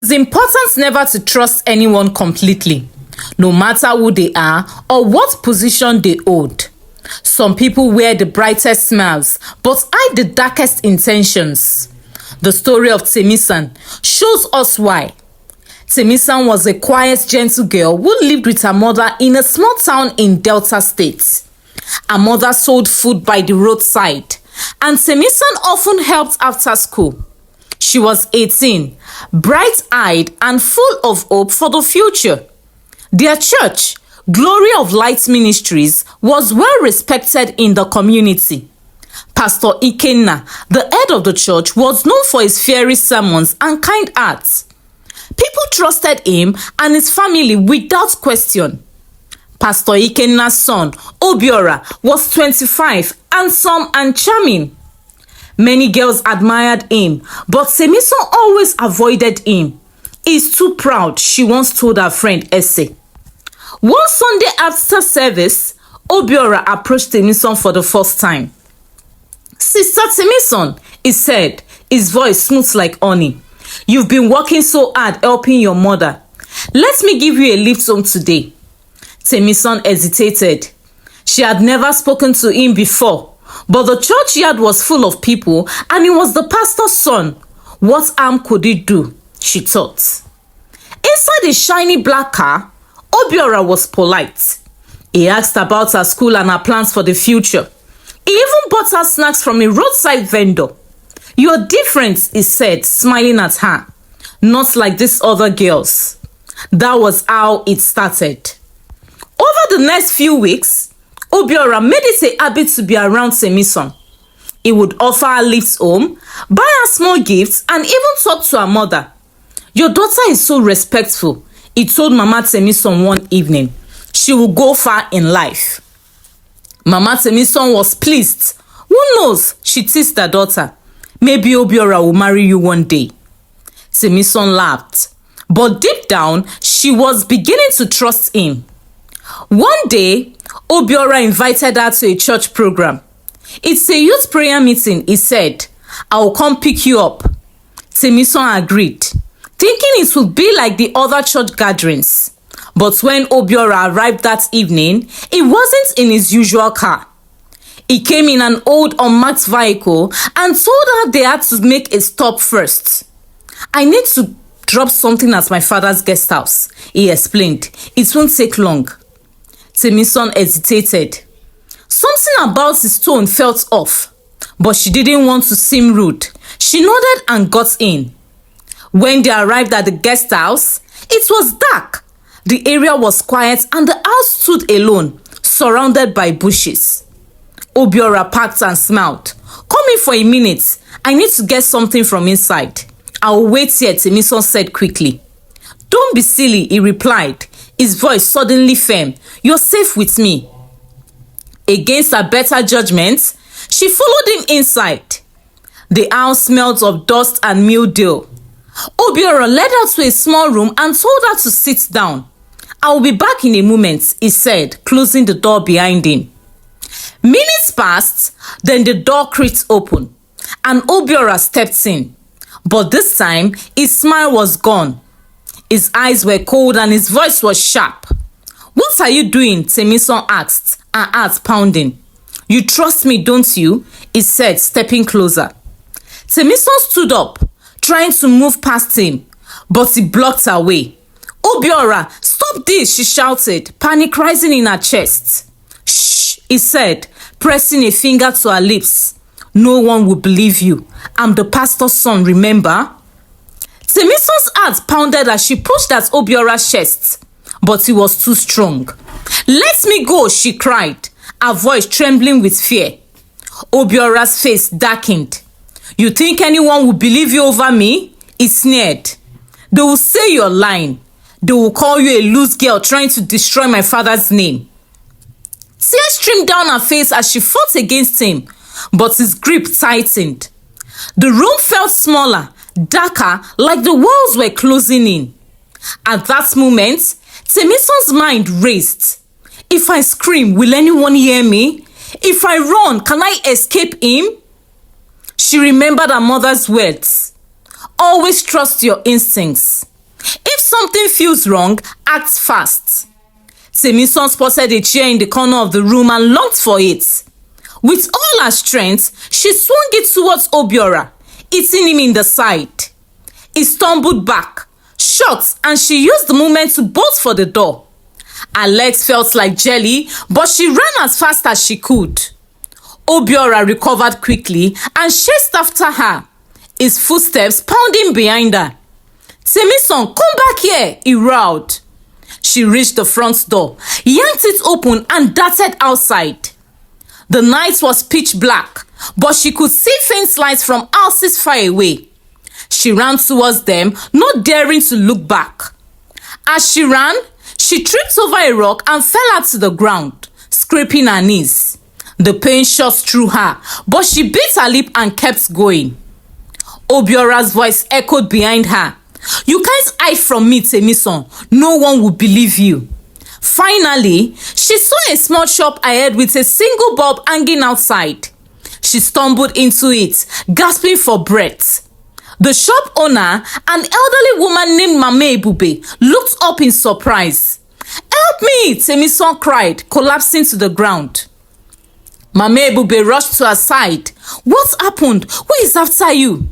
It's important never to trust anyone completely, no matter who they are or what position they hold. Some people wear the brightest smiles but hide the darkest intentions. The story of Temisan shows us why. Temisan was a quiet, gentle girl who lived with her mother in a small town in Delta State. Her mother sold food by the roadside, and Temisan often helped after school. She was 18, bright-eyed and full of hope for the future. Their church, Glory of Light Ministries, was well respected in the community. Pastor Ikenna, the head of the church, was known for his fiery sermons and kind heart. People trusted him and his family without question. Pastor Ikenna's son, Obiora, was 25, handsome and charming. Many girls admired him, but Temisan always avoided him. He's too proud, she once told her friend Ese. One Sunday after service, Obiora approached Temisan for the first time. "Sister Temisan," he said, his voice smooth like honey. "You've been working so hard helping your mother. Let me give you a lift home today." Temisan hesitated. She had never spoken to him before, but the churchyard was full of people and he was the pastor's son. What harm could he do, she thought. Inside a shiny black car, Obiora was polite. He asked about her school and her plans for the future. He even bought her snacks from a roadside vendor. "You're different," he said, smiling at her. "Not like these other girls." That was how it started. Over the next few weeks, Obiora made it a habit to be around Temisan. He would offer her lifts home, buy her small gifts, and even talk to her mother. "Your daughter is so respectful," he told Mama Temisan one evening. "She will go far in life." Mama Temisan was pleased. Who knows, she teased her daughter. "Maybe Obiora will marry you one day." Temisan laughed, but deep down, she was beginning to trust him. One day, Obiora invited her to a church program. "It's a youth prayer meeting," he said. "I will come pick you up." Temisan agreed, thinking it would be like the other church gatherings. But when Obiora arrived that evening, he wasn't in his usual car. He came in an old unmarked vehicle and told her they had to make a stop first. "I need to drop something at my father's guest house," he explained. "It won't take long." Temisan hesitated. Something about his tone felt off, but she didn't want to seem rude. She nodded and got in. When they arrived at the guest house, it was dark. The area was quiet and the house stood alone, surrounded by bushes. Obiora parked and smiled. "Come in for a minute. I need to get something from inside." "I'll wait here," Temisan said quickly. "Don't be silly," he replied, his voice suddenly firm. "You're safe with me." Against her better judgment, she followed him inside. The house smelled of dust and mildew. Obiora led her to a small room and told her to sit down. "I will be back in a moment," he said, closing the door behind him. Minutes passed, then the door creaked open, and Obiora stepped in. But this time, his smile was gone. His eyes were cold and his voice was sharp. "What are you doing?" Temisan asked, her heart pounding. "You trust me, don't you?" he said, stepping closer. Temisan stood up, trying to move past him, but he blocked her way. "Obiora, stop this!" she shouted, panic rising in her chest. "Shh," he said, pressing a finger to her lips. "No one will believe you. I'm the pastor's son, remember?" Temisan's heart pounded as she pushed at Obiora's chest, but he was too strong. "Let me go," she cried, her voice trembling with fear. Obiora's face darkened. "You think anyone will believe you over me?" he sneered. "They will say you're lying. They will call you a loose girl trying to destroy my father's name." Tears streamed down her face as she fought against him, but his grip tightened. The room felt smaller, darker, like the walls were closing in. At that moment, Temisan's mind raced. If I scream, will anyone hear me? If I run, can I escape him? She remembered her mother's words. Always trust your instincts. If something feels wrong, act fast. Temison spotted a chair in the corner of the room and longed for it. With all her strength, she swung it towards Obiora, hitting him in the side. He stumbled back, shocked, and she used the movement to bolt for the door. Her legs felt like jelly, but she ran as fast as she could. Obiora recovered quickly and chased after her, his footsteps pounding behind her. "Temison, come back here," he roared. She reached the front door, yanked it open, and darted outside. The night was pitch black, but she could see faint lights from houses far away. She ran towards them, not daring to look back. As she ran, she tripped over a rock and fell out to the ground, scraping her knees. The pain shot through her, but she bit her lip and kept going. Obiora's voice echoed behind her. "You can't hide from me, Temison. No one will believe you." Finally, she saw a small shop ahead with a single bulb hanging outside. She stumbled into it, gasping for breath. The shop owner, an elderly woman named Mama Ebube, looked up in surprise. "Help me!" Temison cried, collapsing to the ground. Mama Ebube rushed to her side. "What happened? Who is after you?"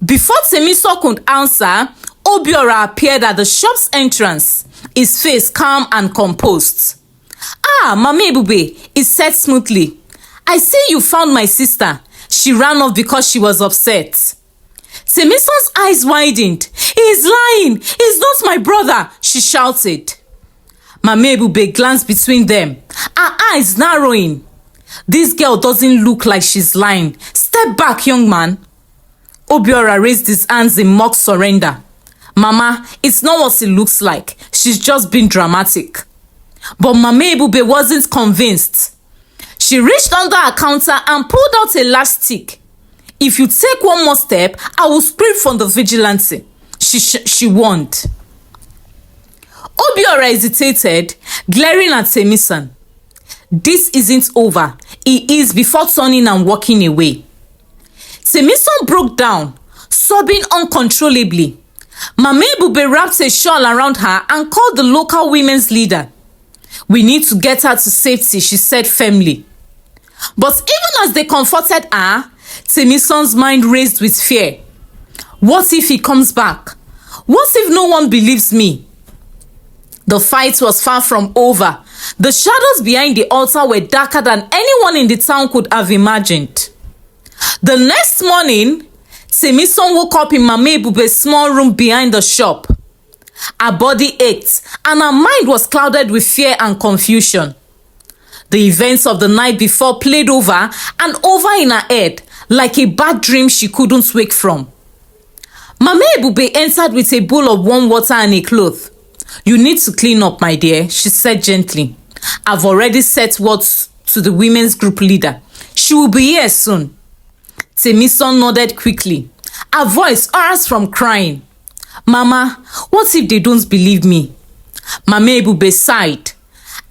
Before Temison could answer, Obiora appeared at the shop's entrance, his face calm and composed. "Ah, Mama Ebube," he said smoothly. "I see you found my sister." She ran off because she was upset. Temison's eyes widened. "He is lying! He is not my brother!" she shouted. Mama Ebube glanced between them, her eyes narrowing. "This girl doesn't look like she's lying. Step back, young man." Obiora raised his hands in mock surrender. "Mama, it's not what it looks like. She's just being dramatic." But Mama Ebube wasn't convinced. She reached under her counter and pulled out a large stick. "If you take one more step, I will scream from the vigilante," she warned. Obiora hesitated, glaring at Temison. "This isn't over," he hissed before turning and walking away. Temison broke down, sobbing uncontrollably. Mama Ebube wrapped a shawl around her and called the local women's leader. "We need to get her to safety," she said firmly. But even as they comforted her, Temison's mind raced with fear. What if he comes back? What if no one believes me? The fight was far from over. The shadows behind the altar were darker than anyone in the town could have imagined. The next morning, Temison woke up in Mama Ebube's small room behind the shop. Her body ached and her mind was clouded with fear and confusion. The events of the night before played over and over in her head like a bad dream she couldn't wake from. Mama Ebube entered with a bowl of warm water and a cloth. "You need to clean up, my dear," she said gently. "I've already set words to the women's group leader. She will be here soon." Temison nodded quickly. Her voice hoarse from crying. "Mama, what if they don't believe me?" Mama Ebube sighed,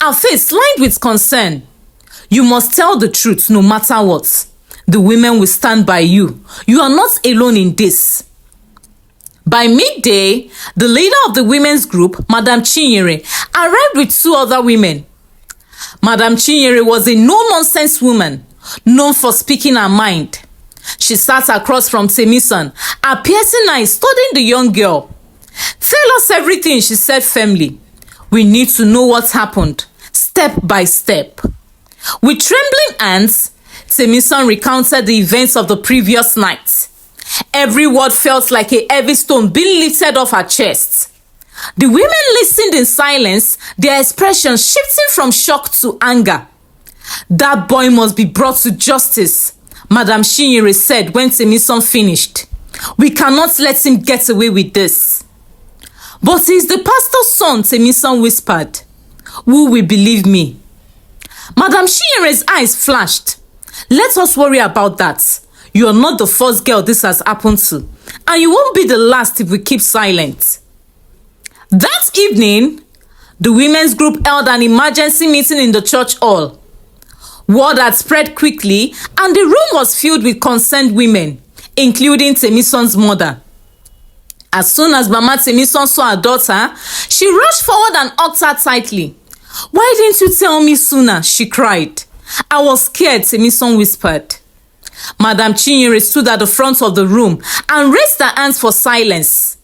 her face lined with concern. "You must tell the truth no matter what. The women will stand by you. You are not alone in this." By midday, the leader of the women's group, Madam Chinyere, arrived with two other women. Madam Chinyere was a no-nonsense woman, known for speaking her mind. She sat across from Temison, her piercing eyes studying the young girl. "Tell us everything," she said firmly. "We need to know what happened, step by step." With trembling hands, Temison recounted the events of the previous night. Every word felt like a heavy stone being lifted off her chest. The women listened in silence, their expressions shifting from shock to anger. "That boy must be brought to justice," Madam Chinyere said when Temison finished. "We cannot let him get away with this." "But he's the pastor's son," Temison whispered. "Who will believe me?" Madam Chinyere's eyes flashed. "Let us worry about that. You are not the first girl this has happened to, and you won't be the last if we keep silent." That evening, the women's group held an emergency meeting in the church hall. Word had spread quickly, and the room was filled with concerned women, including Temison's mother. As soon as Mama Temison saw her daughter, she rushed forward and hugged her tightly. "Why didn't you tell me sooner?" she cried. "I was scared," Temison whispered. Madam Chinyere stood at the front of the room and raised her hands for silence.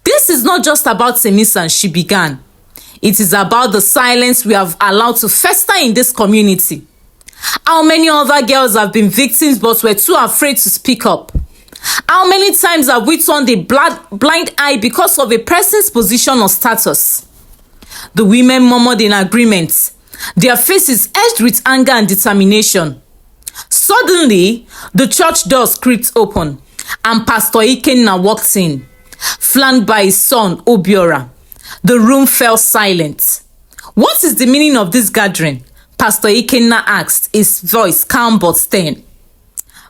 "This is not just about Temison," she began. "It is about the silence we have allowed to fester in this community. How many other girls have been victims but were too afraid to speak up? How many times have we turned a blind eye because of a person's position or status?" The women murmured in agreement, their faces edged with anger and determination. Suddenly, the church doors creaked open, and Pastor Ikenna walked in, flanked by his son, Obiora. The room fell silent. "What is the meaning of this gathering?" Pastor Ikenna asked, his voice calm but stern.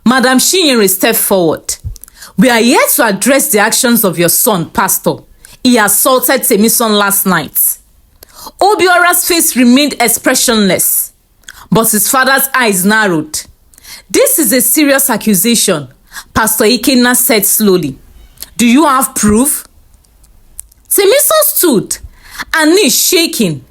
Madam Chinyere stepped forward. "We are here to address the actions of your son, Pastor. He assaulted Temison last night." Obiora's face remained expressionless, but his father's eyes narrowed. "This is a serious accusation," Pastor Ikenna said slowly. "Do you have proof?" Temison stood, her knees shaking.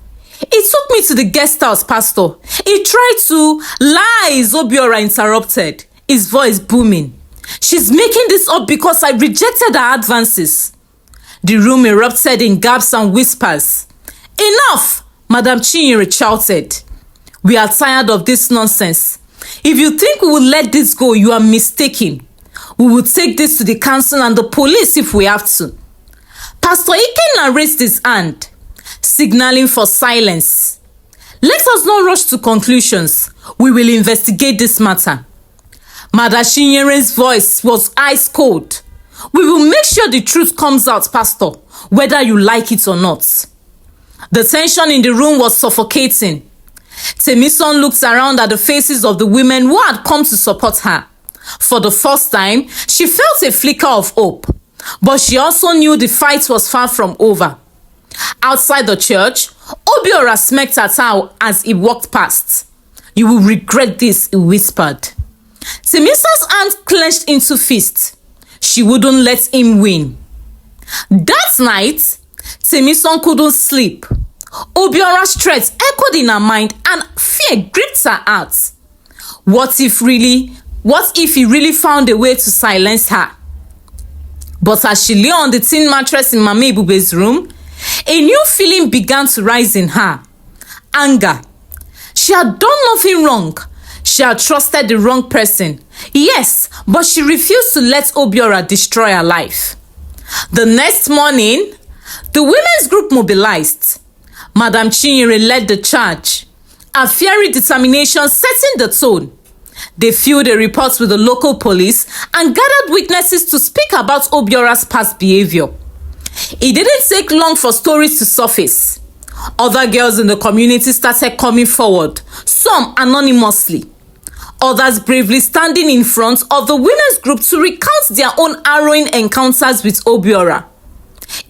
"He took me to the guest house, Pastor. He tried to..." "Lies," Obiora interrupted, his voice booming. "She's making this up because I rejected her advances." The room erupted in gasps and whispers. "Enough!" Madam Chinyere shouted. "We are tired of this nonsense. If you think we will let this go, you are mistaken. We will take this to the council and the police if we have to." Pastor Ikenna raised his hand, signaling for silence. "Let us not rush to conclusions. We will investigate this matter." Madam Chinyere's voice was ice cold. "We will make sure the truth comes out, Pastor, whether you like it or not." The tension in the room was suffocating. Temison looked around at the faces of the women who had come to support her. For the first time, she felt a flicker of hope, but she also knew the fight was far from over. Outside the church, Obiora smirked at her as he walked past. "You will regret this," he whispered. Temison's hand clenched into fist. She wouldn't let him win. That night, Temison couldn't sleep. Obiora's threats echoed in her mind and fear gripped her heart. What if he really found a way to silence her? But as she lay on the tin mattress in Mama Ebube's room, a new feeling began to rise in her. Anger. She had done nothing wrong. She had trusted the wrong person. Yes, but she refused to let Obiora destroy her life. The next morning, the women's group mobilized. Madam Chinyere led the charge, her fiery determination setting the tone. They filed a report with the local police and gathered witnesses to speak about Obiora's past behavior. It didn't take long for stories to surface. Other girls in the community started coming forward, some anonymously, others bravely standing in front of the women's group to recount their own harrowing encounters with Obiora.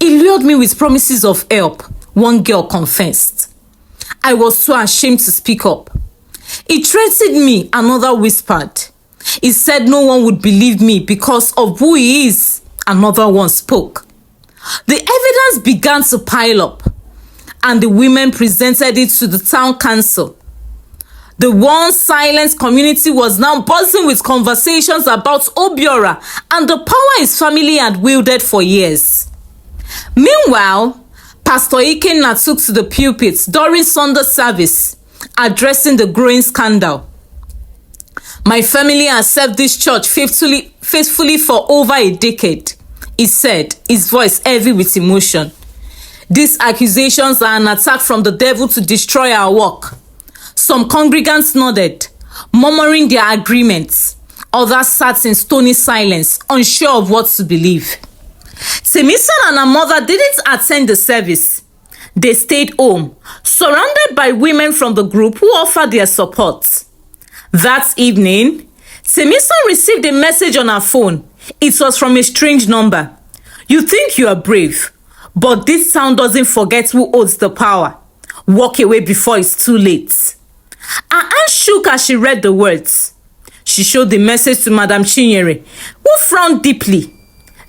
"He lured me with promises of help," one girl confessed. "I was too ashamed to speak up. He threatened me," another whispered. "He said no one would believe me because of who he is," another one spoke. The evidence began to pile up, and the women presented it to the town council. The once silent community was now buzzing with conversations about Obiora and the power his family had wielded for years. Meanwhile, Pastor Ikenna took to the pulpit during Sunday service, addressing the growing scandal. "My family has served this church faithfully for over a decade," he said, his voice heavy with emotion. "These accusations are an attack from the devil to destroy our work." Some congregants nodded, murmuring their agreements. Others sat in stony silence, unsure of what to believe. Temison and her mother didn't attend the service. They stayed home, surrounded by women from the group who offered their support. That evening, Temison received a message on her phone. It was from a strange number. "You think you are brave, but this sound doesn't forget who holds the power. Walk away before it's too late." Her hand shook as she read the words. She showed the message to Madam Chinyere, who frowned deeply.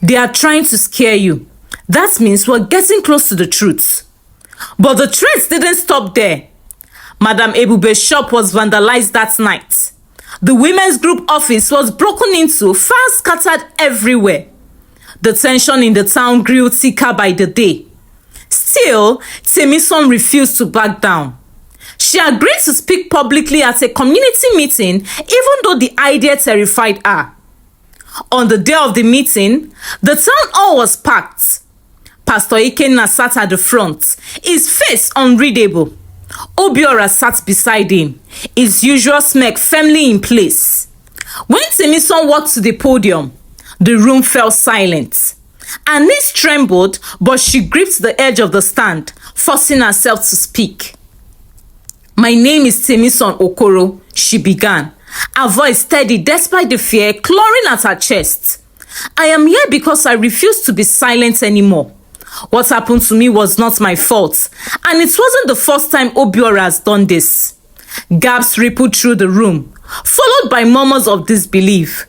They are trying to scare you. That means we're getting close to the truth. But the threats didn't stop there. Madam Ebube's shop was vandalized that night. The women's group office was broken into, files scattered everywhere. The tension in the town grew thicker by the day. Still, Temison refused to back down. She agreed to speak publicly at a community meeting, even though the idea terrified her. On the day of the meeting, the town hall was packed. Pastor Ikenna sat at the front, his face unreadable. Obiora sat beside him, his usual smirk firmly in place. When Temison walked to the podium, the room fell silent. Her knees trembled, but she gripped the edge of the stand, forcing herself to speak. "My name is Temison Okoro," she began, her voice steady despite the fear clawing at her chest. "I am here because I refuse to be silent anymore. What happened to me was not my fault, and it wasn't the first time Obiora has done this." Gasps rippled through the room, followed by murmurs of disbelief.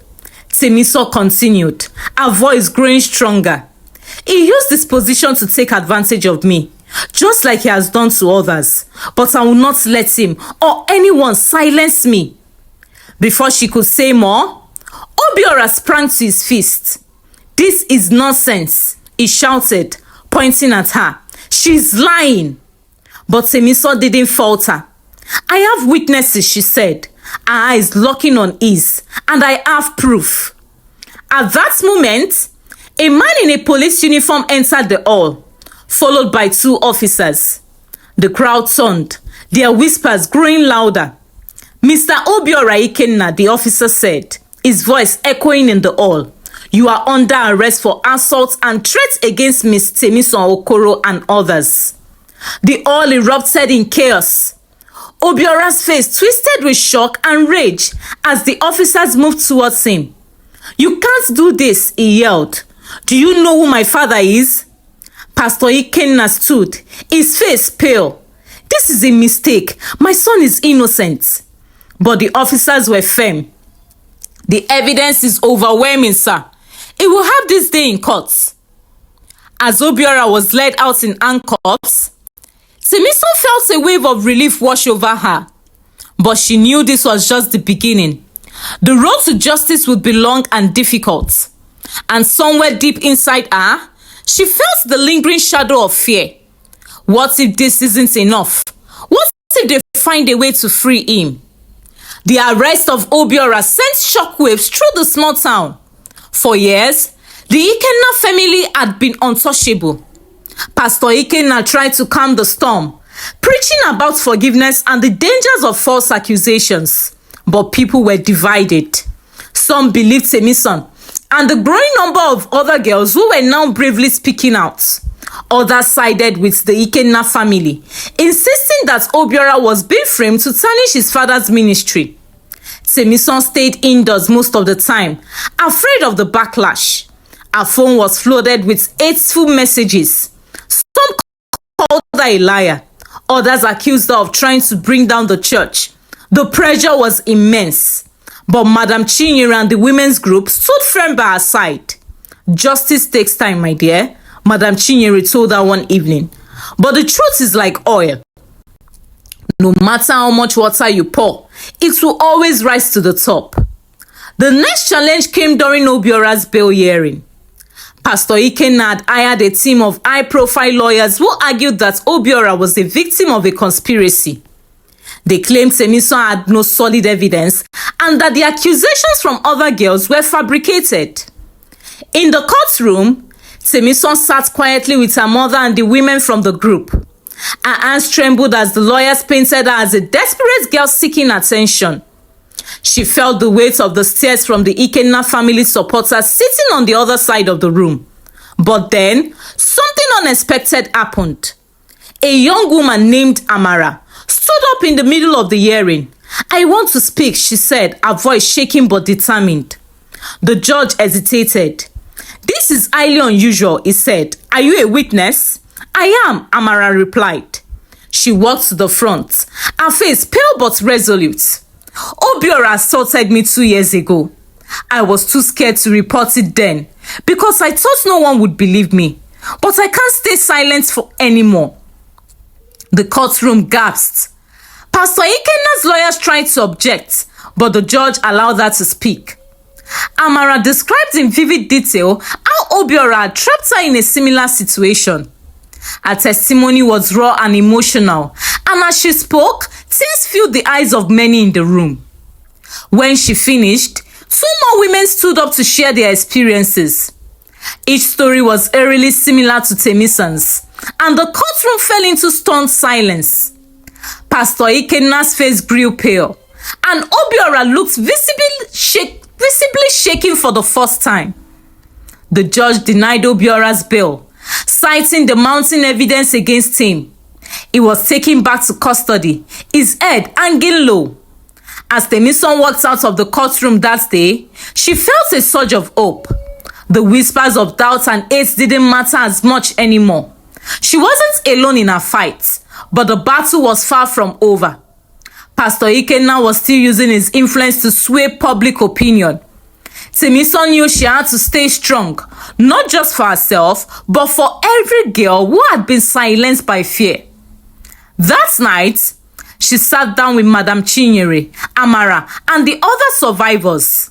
Temison continued, her voice growing stronger. "He used this position to take advantage of me, just like he has done to others, but I will not let him or anyone silence me." Before she could say more, Obiora sprang to his feet. "This is nonsense," he shouted, pointing at her. "She's lying." But Temison didn't falter. "I have witnesses," she said, her eyes locking on his, "and I have proof." At that moment, a man in a police uniform entered the hall, followed by two officers. The crowd turned, their whispers growing louder. "Mr. Obiora Ikenna," the officer said, his voice echoing in the hall, "you are under arrest for assault and threats against Miss Temison Okoro and others." The hall erupted in chaos. Obiora's face twisted with shock and rage as the officers moved towards him. "You can't do this," he yelled. "Do you know who my father is?" Pastor Ikenna stood, his face pale. "This is a mistake. My son is innocent." But the officers were firm. "The evidence is overwhelming, sir. It will have this day in court." As Obiora was led out in handcuffs, Temison felt a wave of relief wash over her. But she knew this was just the beginning. The road to justice would be long and difficult. And somewhere deep inside her, she felt the lingering shadow of fear. What if this isn't enough? What if they find a way to free him? The arrest of Obiora sent shockwaves through the small town. For years, the Ikenna family had been untouchable. Pastor Ikenna tried to calm the storm, preaching about forgiveness and the dangers of false accusations. But people were divided. Some believed Temison and the growing number of other girls who were now bravely speaking out. Others sided with the Ikenna family, insisting that Obiora was being framed to tarnish his father's ministry. Temison stayed indoors most of the time, afraid of the backlash. Her phone was flooded with hateful messages. Some called her a liar. Others accused her of trying to bring down the church. The pressure was immense. But Madam Chinyere and the women's group stood firm by her side. "Justice takes time, my dear," Madam Chinyere told her one evening. "But the truth is like oil. No matter how much water you pour, it will always rise to the top." The next challenge came during Obiora's bail hearing. Pastor Ikenna had hired a team of high-profile lawyers who argued that Obiora was a victim of a conspiracy. They claimed Temison had no solid evidence and that the accusations from other girls were fabricated. In the courtroom, Temison sat quietly with her mother and the women from the group. Her hands trembled as the lawyers painted her as a desperate girl seeking attention. She felt the weight of the stares from the Ikenna family supporters sitting on the other side of the room. But then, something unexpected happened. A young woman named Amara stood up in the middle of the hearing. "I want to speak," she said, her voice shaking but determined. The judge hesitated. "This is highly unusual," he said. "Are you a witness?" "I am," Amara replied. She walked to the front, her face pale but resolute. "Obiora assaulted me 2 years ago. I was too scared to report it then. because I thought no one would believe me. But I can't stay silent for anymore. The courtroom gasped. Pastor Ikena's lawyers tried to object, but the judge allowed her to speak. Amara described in vivid detail how Obiora had trapped her in a similar situation. Her testimony was raw and emotional, and as she spoke, tears filled the eyes of many in the room. When she finished, 2 more women stood up to share their experiences. Each story was eerily similar to Temison's, and the courtroom fell into stunned silence. Pastor Ikena's face grew pale, and Obiora looked visibly shaking for the first time. The judge denied Obiora's bail, citing the mounting evidence against him. He was taken back to custody, his head hanging low. As Temison walked out of the courtroom that day, she felt a surge of hope. The whispers of doubt and hate didn't matter as much anymore. She wasn't alone in her fight, but the battle was far from over. Pastor Ikena was still using his influence to sway public opinion. Temison knew she had to stay strong, not just for herself, but for every girl who had been silenced by fear. That night, she sat down with Madam Chinyere, Amara, and the other survivors.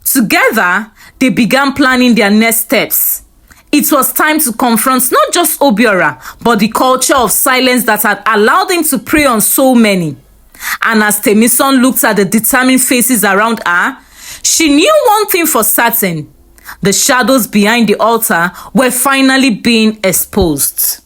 Together, they began planning their next steps. It was time to confront not just Obiora, but the culture of silence that had allowed him to prey on so many. And as Temison looked at the determined faces around her, she knew one thing for certain: the shadows behind the altar were finally being exposed.